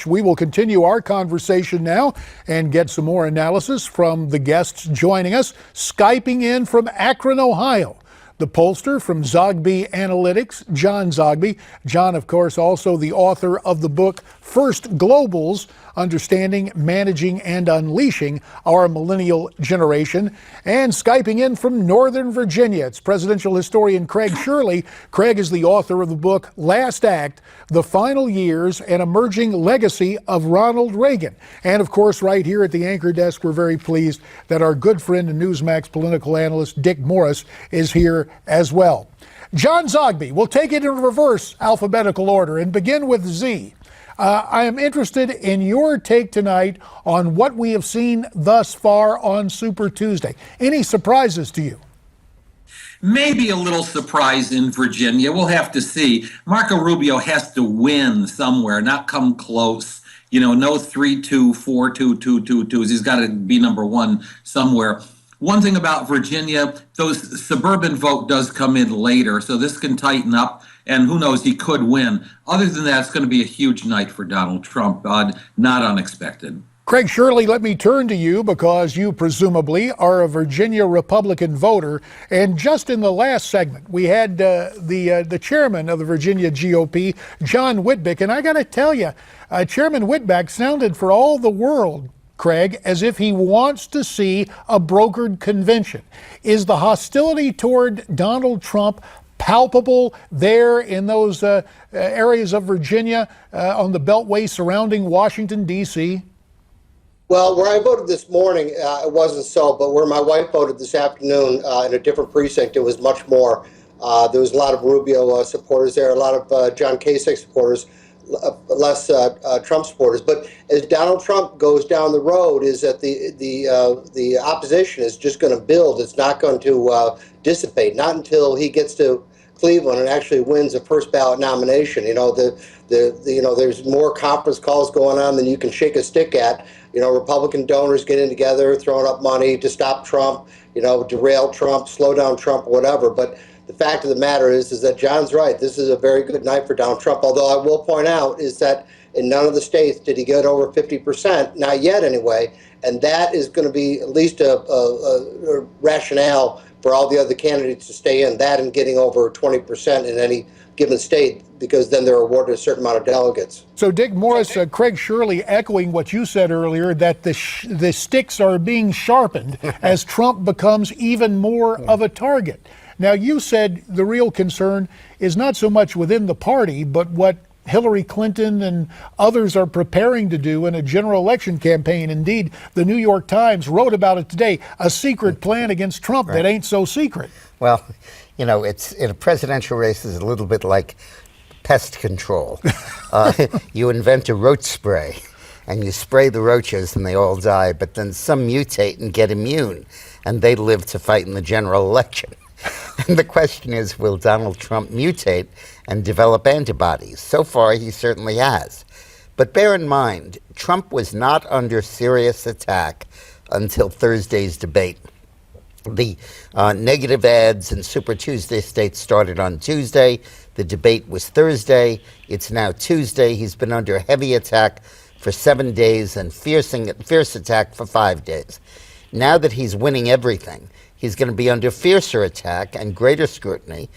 much. We will continue our conversation now and get some more analysis from the guests joining us. Skyping in from Akron, Ohio, the pollster from Zogby Analytics, John Zogby. John, of course, also the author of the book First Globals, Understanding, Managing, and Unleashing Our Millennial Generation. And Skyping in from Northern Virginia, it's presidential historian Craig Shirley. Craig is the author of the book Last Act, The Final Years and Emerging Legacy of Ronald Reagan. And of course, right here at the anchor desk, we're very pleased that our good friend and Newsmax political analyst Dick Morris is here as well. John Zogby, we'll take it in reverse alphabetical order and begin with Z. I am interested in your take tonight on what we have seen thus far on Super Tuesday. Any surprises to you? Maybe a little surprise in Virginia. We'll have to see. Marco Rubio has to win somewhere, not come close. You know, no 3-2, 4-2, 2-2-2s. He's got to be number one somewhere. One thing about Virginia, those suburban vote does come in later, so this can tighten up, and who knows, he could win. Other than that, it's going to be a huge night for Donald Trump, not unexpected. Craig Shirley, let me turn to you because you presumably are a Virginia Republican voter. And just in the last segment, we had the chairman of the Virginia GOP, John Whitbeck. And I got to tell you, Chairman Whitbeck sounded for all the world, Craig, as if he wants to see a brokered convention. Is the hostility toward Donald Trump palpable there in those areas of Virginia on the beltway surrounding Washington, D.C.? Well, where I voted this morning, it wasn't so, but where my wife voted this afternoon in a different precinct, it was much more. There was a lot of Rubio supporters there, a lot of John Kasich supporters, less Trump supporters. But as Donald Trump goes down the road, is that the opposition is just going to build. It's not going to dissipate. Not until he gets to Cleveland and actually wins a first ballot nomination. You know, there's more conference calls going on than you can shake a stick at. You know, Republican donors getting together, throwing up money to stop Trump, you know, derail Trump, slow down Trump, whatever. But the fact of the matter is that John's right. This is a very good night for Donald Trump. Although I will point out is that in none of the states did he get over 50%, not yet anyway. And that is going to be at least a rationale for all the other candidates to stay in, that and getting over 20% in any given state, because then they're awarded a certain amount of delegates. So Dick Morris, Craig Shirley echoing what you said earlier, that the sticks are being sharpened as Trump becomes even more of a target. Now, you said the real concern is not so much within the party, but what Hillary Clinton and others are preparing to do in a general election campaign. Indeed, the New York Times wrote about it today, a secret plan against Trump that ain't so secret. Well, you know, it's in a presidential race is a little bit like pest control. You invent a roach spray and you spray the roaches and they all die, but then some mutate and get immune and they live to fight in the general election. And the question is, will Donald Trump mutate and develop antibodies? So far, he certainly has. But bear in mind, Trump was not under serious attack until Thursday's debate. The negative ads in Super Tuesday states started on Tuesday. The debate was Thursday. It's now Tuesday. He's been under heavy attack for 7 days and fierce attack for 5 days. Now that he's winning everything, he's going to be under fiercer attack and greater scrutiny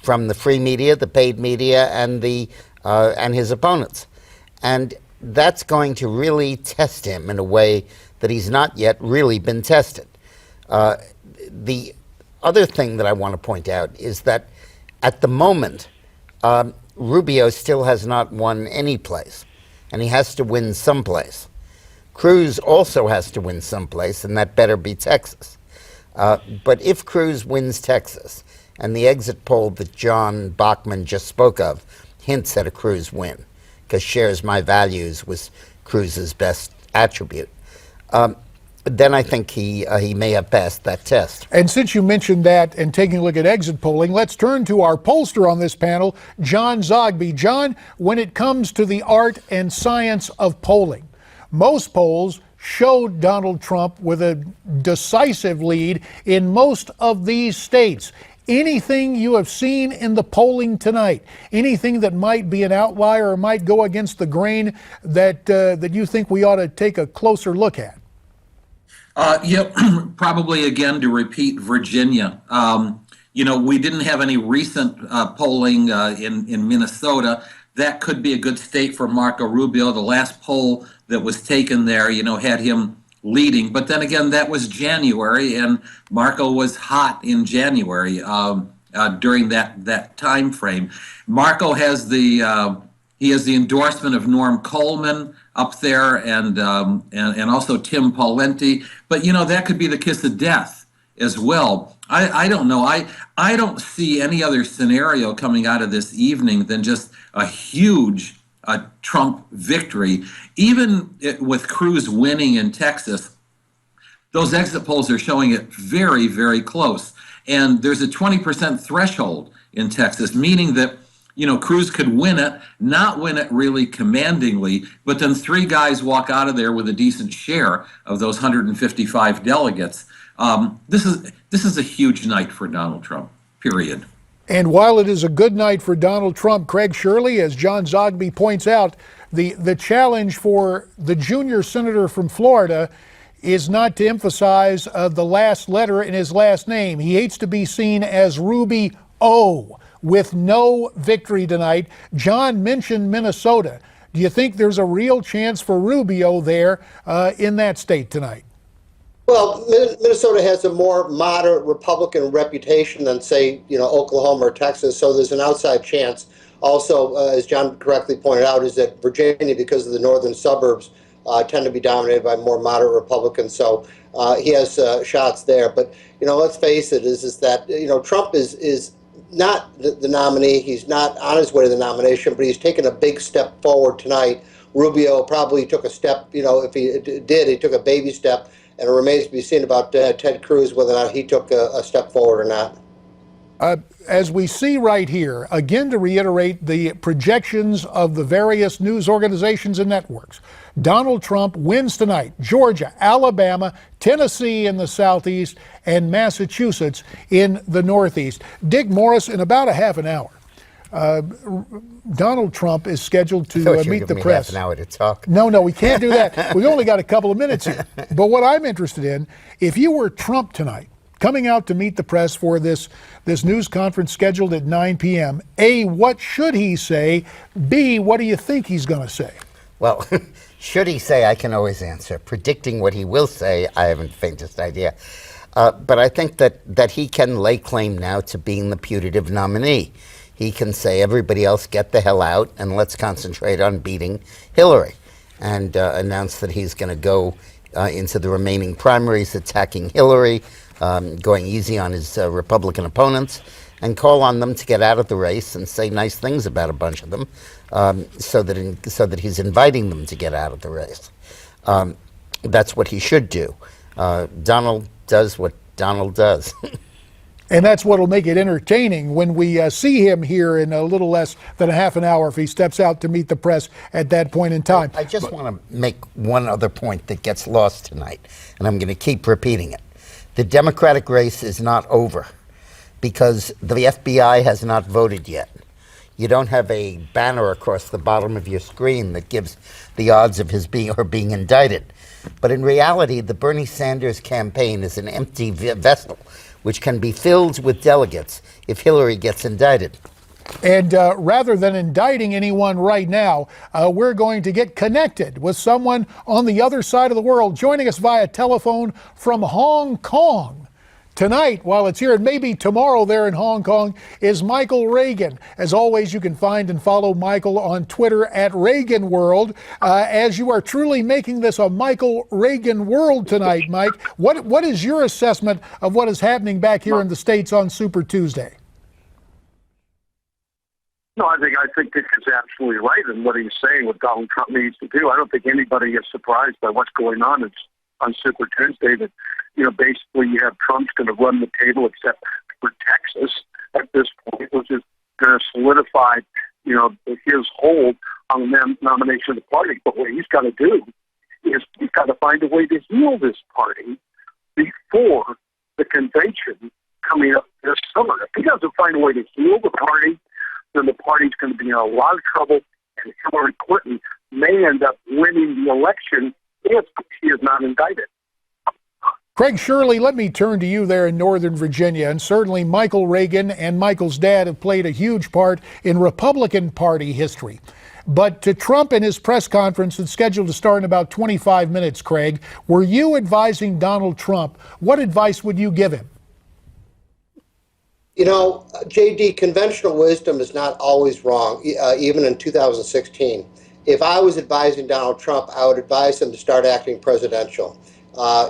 from the free media, the paid media, and his opponents. And that's going to really test him in a way that he's not yet really been tested. The other thing that I want to point out is that at the moment, Rubio still has not won any place, and he has to win someplace. Cruz also has to win someplace, and that better be Texas. But if Cruz wins Texas, and the exit poll that John Bachman just spoke of hints at a Cruz win, because shares my values was Cruz's best attribute, then I think he may have passed that test. And since you mentioned that and taking a look at exit polling, let's turn to our pollster on this panel, John Zogby. John, when it comes to the art and science of polling, most polls showed Donald Trump with a decisive lead in most of these states. Anything you have seen in the polling tonight, anything that might be an outlier or might go against the grain that you think we ought to take a closer look at? Yep, probably again to repeat Virginia. We didn't have any recent polling in Minnesota. That could be a good state for Marco Rubio. The last poll that was taken there, had him leading. But then again, that was January, and Marco was hot in January during that time frame. Marco has the endorsement of Norm Coleman up there, and also Tim Pawlenty. But that could be the kiss of death as well. I don't know. I don't see any other scenario coming out of this evening than just a huge Trump victory. Even with Cruz winning in Texas, those exit polls are showing it very, very close. And there's a 20% threshold in Texas, meaning that Cruz could win it, not win it really commandingly, but then three guys walk out of there with a decent share of those 155 delegates. This is a huge night for Donald Trump, period. And while it is a good night for Donald Trump, Craig, Shirley, as John Zogby points out, the challenge for the junior senator from Florida is not to emphasize the last letter in his last name. He hates to be seen as Ruby O, with no victory tonight. John mentioned Minnesota. Do you think there's a real chance for Rubio there in that state tonight? Well, Minnesota has a more moderate Republican reputation than, say, Oklahoma or Texas, so there's an outside chance. Also, as John correctly pointed out, is that Virginia, because of the northern suburbs, tend to be dominated by more moderate Republicans, so he has shots there. But, let's face it, is that, Trump is not the nominee. He's not on his way to the nomination, but he's taken a big step forward tonight. Rubio probably took a step, if he did, he took a baby step. And it remains to be seen about Ted Cruz, whether or not he took a step forward or not. As we see right here, again to reiterate the projections of the various news organizations and networks, Donald Trump wins tonight. Georgia, Alabama, Tennessee in the southeast, and Massachusetts in the northeast. Dick Morris, in about a half an hour, Donald Trump is scheduled to meet the press. Half an hour to talk. No, we can't do that. We've only got a couple of minutes here. But what I'm interested in, if you were Trump tonight, coming out to meet the press for this news conference scheduled at 9 p.m., A, what should he say? B, what do you think he's going to say? Well, should he say, I can always answer. Predicting what he will say, I haven't the faintest idea. But I think that he can lay claim now to being the putative nominee. He can say, everybody else get the hell out and let's concentrate on beating Hillary, and announce that he's going to go into the remaining primaries attacking Hillary, going easy on his Republican opponents, and call on them to get out of the race and say nice things about a bunch of them, so that he's inviting them to get out of the race. That's what he should do. Donald does what Donald does. And that's what will make it entertaining when we see him here in a little less than a half an hour if he steps out to meet the press at that point in time. I just want to make one other point that gets lost tonight, and I'm going to keep repeating it. The Democratic race is not over because the FBI has not voted yet. You don't have a banner across the bottom of your screen that gives the odds of his being indicted. But in reality, the Bernie Sanders campaign is an empty vessel which can be filled with delegates if Hillary gets indicted. And rather than indicting anyone right now, we're going to get connected with someone on the other side of the world, joining us via telephone from Hong Kong. Tonight, while it's here, and maybe tomorrow there in Hong Kong, is Michael Reagan. As always, you can find and follow Michael on Twitter at Reagan World. As you are truly making this a Michael Reagan world tonight, Mike, what is your assessment of what is happening back here in the States on Super Tuesday? No, I think Dick is absolutely right in what he's saying, what Donald Trump needs to do. I don't think anybody is surprised by what's going on. It's on Super Tuesday that, basically you have Trump's going to run the table except for Texas at this point, which is going to solidify, his hold on the nomination of the party. But what he's got to do is he's got to find a way to heal this party before the convention coming up this summer. If he doesn't find a way to heal the party, then the party's going to be in a lot of trouble, and Hillary Clinton may end up winning the election if she is not indicted. Craig Shirley, let me turn to you there in Northern Virginia. And certainly Michael Reagan and Michael's dad have played a huge part in Republican Party history. But to Trump in his press conference that's scheduled to start in about 25 minutes, Craig, were you advising Donald Trump? What advice would you give him? You know, JD, conventional wisdom is not always wrong, even in 2016. If I was advising Donald Trump, I would advise him to start acting presidential.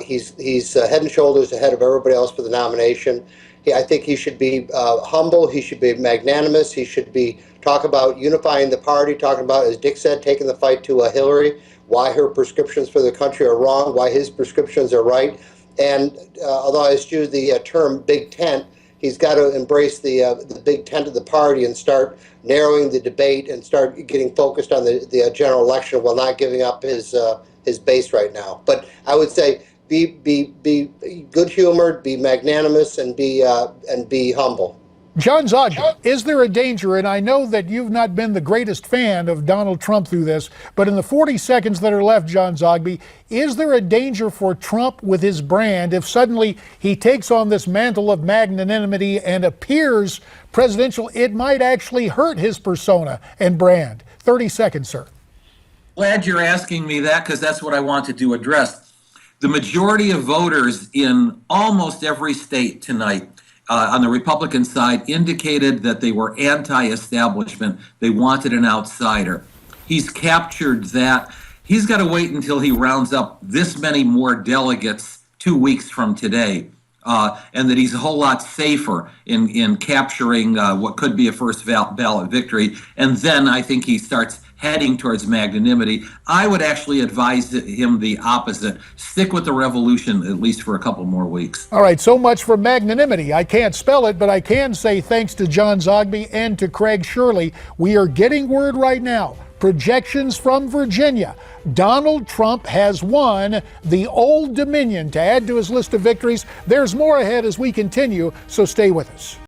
He's head and shoulders ahead of everybody else for the nomination. I think he should be humble. He should be magnanimous. He should be talk about unifying the party, talking about, as Dick said, taking the fight to Hillary, why her prescriptions for the country are wrong, why his prescriptions are right. And although I eschew the term big tent, he's got to embrace the big tent of the party and start narrowing the debate and start getting focused on the general election while not giving up his base right now. But I would say be good-humored, be magnanimous, and be humble. John Zogby, is there a danger, and I know that you've not been the greatest fan of Donald Trump through this, but in the 40 seconds that are left, John Zogby, is there a danger for Trump with his brand if suddenly he takes on this mantle of magnanimity and appears presidential? It might actually hurt his persona and brand. 30 seconds, sir. Glad you're asking me that, because that's what I wanted to address. The majority of voters in almost every state tonight on the Republican side indicated that they were anti-establishment. They wanted an outsider. He's captured that. He's got to wait until he rounds up this many more delegates 2 weeks from today, and that he's a whole lot safer in capturing what could be a first ballot victory. And then I think he starts heading towards magnanimity. I would actually advise him the opposite. Stick with the revolution at least for a couple more weeks. All right, so much for magnanimity. I can't spell it, but I can say thanks to John Zogby and to Craig Shirley. We are getting word right now. Projections from Virginia. Donald Trump has won the Old Dominion to add to his list of victories. There's more ahead as we continue, so stay with us.